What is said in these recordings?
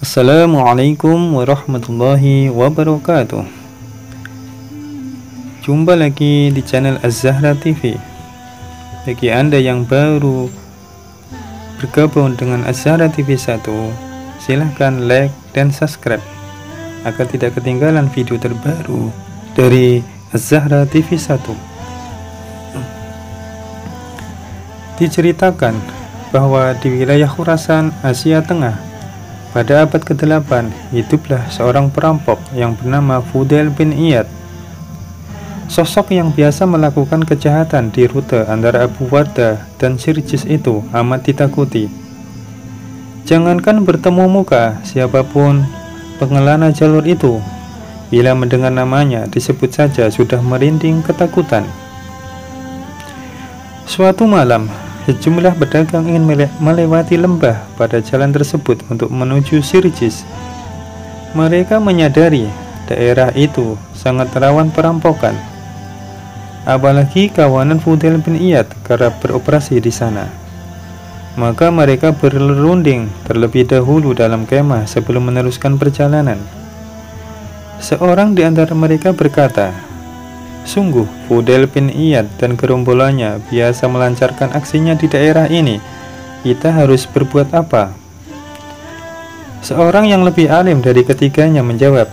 Assalamualaikum warahmatullahi wabarakatuh. Jumpa lagi di channel Az-Zahra TV. Bagi Anda yang baru bergabung dengan Az-Zahra TV 1, silahkan like dan subscribe agar tidak ketinggalan video terbaru dari Az-Zahra TV 1. Diceritakan bahwa di wilayah Khurasan, Asia Tengah, pada abad ke-8, hiduplah seorang perampok yang bernama Fudail bin Iyad. Sosok yang biasa melakukan kejahatan di rute antara Abu Wardah dan Sirjis itu amat ditakuti. Jangankan bertemu muka, siapapun pengelana jalur itu, bila mendengar namanya disebut saja sudah merinding ketakutan. Suatu malam, sejumlah pedagang ingin melewati lembah pada jalan tersebut untuk menuju Sirjis. Mereka menyadari daerah itu sangat rawan perampokan. Apalagi kawanan Fudail bin Iyad kerap beroperasi di sana. Maka mereka berlunding terlebih dahulu dalam kemah sebelum meneruskan perjalanan. Seorang di antara mereka berkata, "Sungguh, Fudail bin Iyad dan gerombolannya biasa melancarkan aksinya di daerah ini. Kita harus berbuat apa?" Seorang yang lebih alim dari ketiganya menjawab,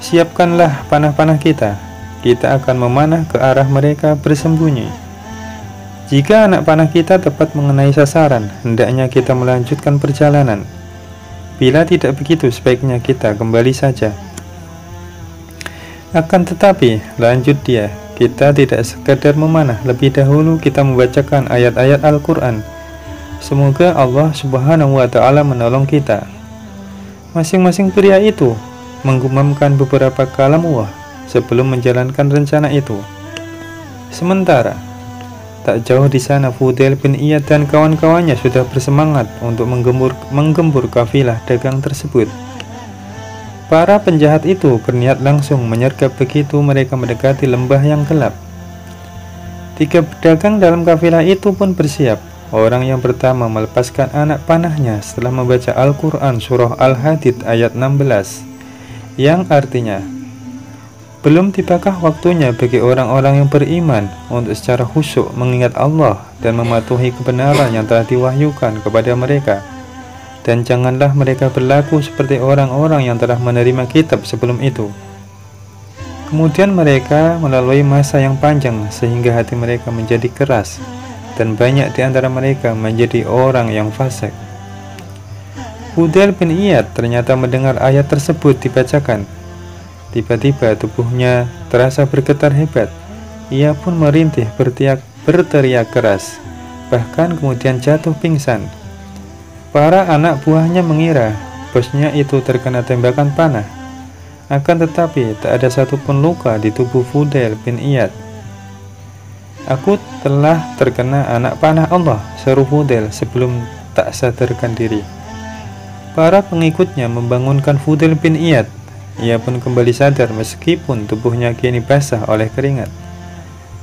"Siapkanlah panah-panah kita. Kita akan memanah ke arah mereka bersembunyi. Jika anak panah kita tepat mengenai sasaran, hendaknya kita melanjutkan perjalanan. Bila tidak begitu, sebaiknya kita kembali saja. Akan tetapi," lanjut dia, "kita tidak sekadar memanah, lebih dahulu kita membacakan ayat-ayat Al-Quran. Semoga Allah Subhanahu wa Ta'ala menolong kita." Masing-masing pria itu menggumamkan beberapa kalam Allah sebelum menjalankan rencana itu. Sementara tak jauh di sana, Fudail bin Iyad dan kawan-kawannya sudah bersemangat untuk menggembur kafilah dagang tersebut. Para penjahat itu berniat langsung menyergap begitu mereka mendekati lembah yang gelap. 3 pedagang dalam kafilah itu pun bersiap. Orang yang pertama melepaskan anak panahnya setelah membaca Al-Quran surah Al-Hadid ayat 16, yang artinya, "Belum tibakah waktunya bagi orang-orang yang beriman untuk secara khusyuk mengingat Allah dan mematuhi kebenaran yang telah diwahyukan kepada mereka? Dan janganlah mereka berlaku seperti orang-orang yang telah menerima kitab sebelum itu." Kemudian mereka melalui masa yang panjang sehingga hati mereka menjadi keras, dan banyak di antara mereka menjadi orang yang fasik. Fudail bin Iyad ternyata mendengar ayat tersebut dibacakan. Tiba-tiba tubuhnya terasa bergetar hebat. Ia pun merintih berteriak keras, bahkan kemudian jatuh pingsan. Para anak buahnya mengira bosnya itu terkena tembakan panah. Akan tetapi tak ada satupun luka di tubuh Fudail bin Iyad. "Aku telah terkena anak panah Allah," seru Fudail sebelum tak sadarkan diri. Para pengikutnya membangunkan Fudail bin Iyad. Ia pun kembali sadar meskipun tubuhnya kini basah oleh keringat.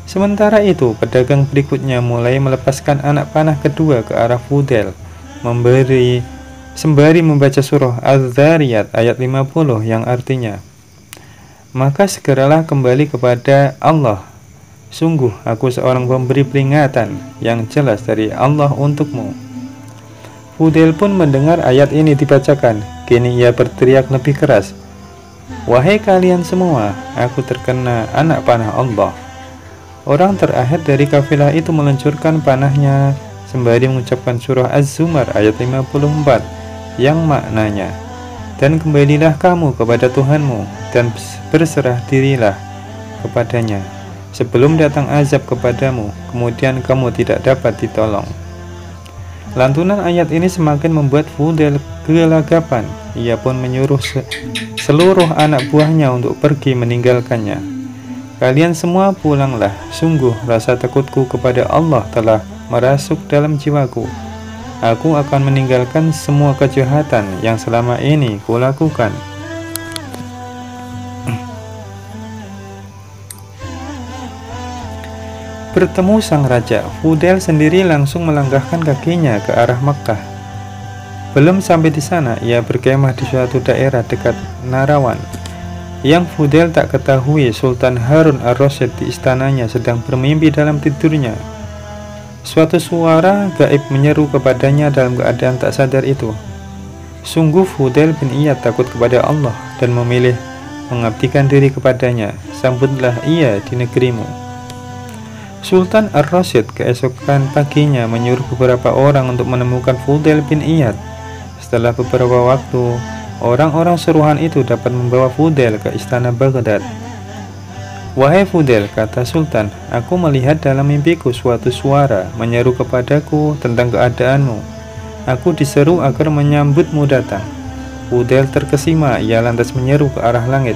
Sementara itu, pedagang berikutnya mulai melepaskan anak panah kedua ke arah Fudail, sembari membaca surah Az-Zariyat ayat 50 yang artinya, "Maka segeralah kembali kepada Allah. Sungguh aku seorang pemberi peringatan yang jelas dari Allah untukmu." Fudail pun mendengar ayat ini dibacakan. Kini ia berteriak lebih keras, "Wahai kalian semua, aku terkena anak panah Allah." Orang terakhir dari kafilah itu meluncurkan panahnya sembari mengucapkan surah Az-Zumar ayat 54 yang maknanya, "Dan kembalilah kamu kepada Tuhanmu dan berserah dirilah kepadanya sebelum datang azab kepadamu, kemudian kamu tidak dapat ditolong." Lantunan ayat ini semakin membuat Fudail gelagapan. Ia pun menyuruh seluruh anak buahnya untuk pergi meninggalkannya. "Kalian semua pulanglah. Sungguh rasa takutku kepada Allah telah merasuk dalam jiwaku. Aku akan meninggalkan semua kejahatan yang selama ini kulakukan." Bertemu sang raja, Fudail sendiri langsung melangkahkan kakinya ke arah Makkah. Belum sampai di sana, ia berkemah di suatu daerah dekat Narawan. Yang Fudel tak ketahui, Sultan Harun ar-Rasyid di istananya sedang bermimpi dalam tidurnya. Suatu suara gaib menyeru kepadanya dalam keadaan tak sadar itu. Sungguh Fudel bin Iyad takut kepada Allah dan memilih mengabdikan diri kepadanya. Sambutlah ia di negerimu. Sultan ar-Rasyid keesokan paginya menyuruh beberapa orang untuk menemukan Fudel bin Iyad. Setelah beberapa waktu, orang-orang suruhan itu dapat membawa Fudel ke istana Baghdad. "Wahai Fudel," kata Sultan, "aku melihat dalam mimpiku suatu suara menyeru kepadaku tentang keadaanmu. Aku diseru agar menyambutmu datang." Fudel terkesima, ia lantas menyeru ke arah langit,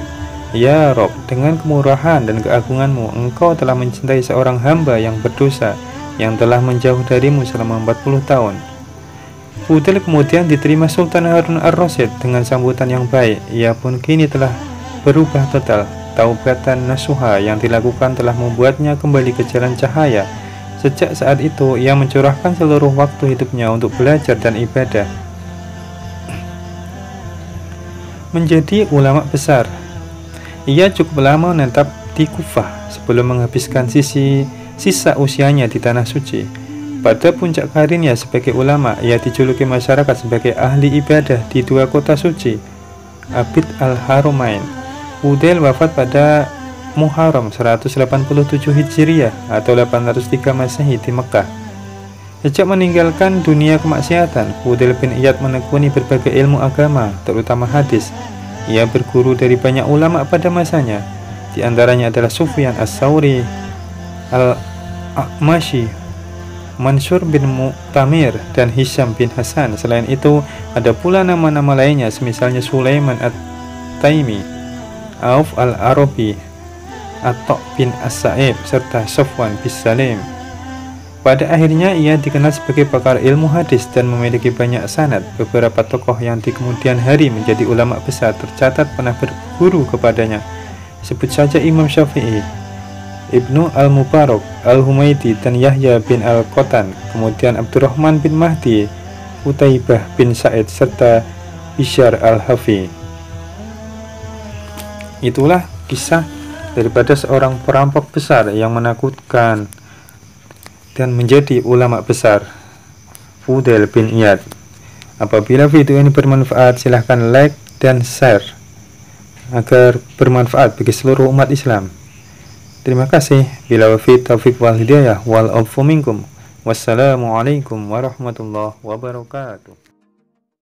"Ya Rob, dengan kemurahan dan keagunganmu, engkau telah mencintai seorang hamba yang berdosa, yang telah menjauh darimu selama 40 tahun. Fudel kemudian diterima Sultan Harun ar-Rasyid dengan sambutan yang baik. Ia pun kini telah berubah total. Taubatan nasuha yang dilakukan telah membuatnya kembali ke jalan cahaya. Sejak saat itu, ia mencurahkan seluruh waktu hidupnya untuk belajar dan ibadah. Menjadi ulama besar. Ia cukup lama menetap di Kufah sebelum menghabiskan sisa usianya di Tanah Suci. Pada puncak karirnya sebagai ulama, ia dijuluki masyarakat sebagai ahli ibadah di dua kota suci, Abid al-Haramain. Fudel wafat pada Muharram 187 Hijriah atau 803 Masehi di Mekah. Sejak meninggalkan dunia kemaksiatan, Fudel bin Iyad menekuni berbagai ilmu agama, terutama hadis. Ia berguru dari banyak ulama pada masanya. Di antaranya adalah Sufyan as-Sauri, Al-A'mashi, Mansur bin Mu'tamir, dan Hisham bin Hasan. Selain itu, ada pula nama-nama lainnya semisalnya Sulaiman at-Taimi, Auf al-Arabi, Atta' bin As-Sa'ib, serta Sofwan bin Salim. Pada akhirnya ia dikenal sebagai pakar ilmu hadis dan memiliki banyak sanad. Beberapa tokoh yang di kemudian hari menjadi ulama besar tercatat pernah berguru kepadanya. Sebut saja Imam Syafi'i, Ibnu al-Mubarak, al-Humaidi, dan Yahya bin al-Qattan, kemudian Abdurrahman bin Mahdi, Utaibah bin Sa'id, serta Bishar al-Hafi. Itulah kisah daripada seorang perampok besar yang menakutkan dan menjadi ulama besar, Fudel bin Iyad. Apabila video ini bermanfaat, silahkan like dan share agar bermanfaat bagi seluruh umat Islam. Terima kasih. Bila wafi taufiq wal hidayah wal afu minkum. Wassalamualaikum warahmatullahi wabarakatuh.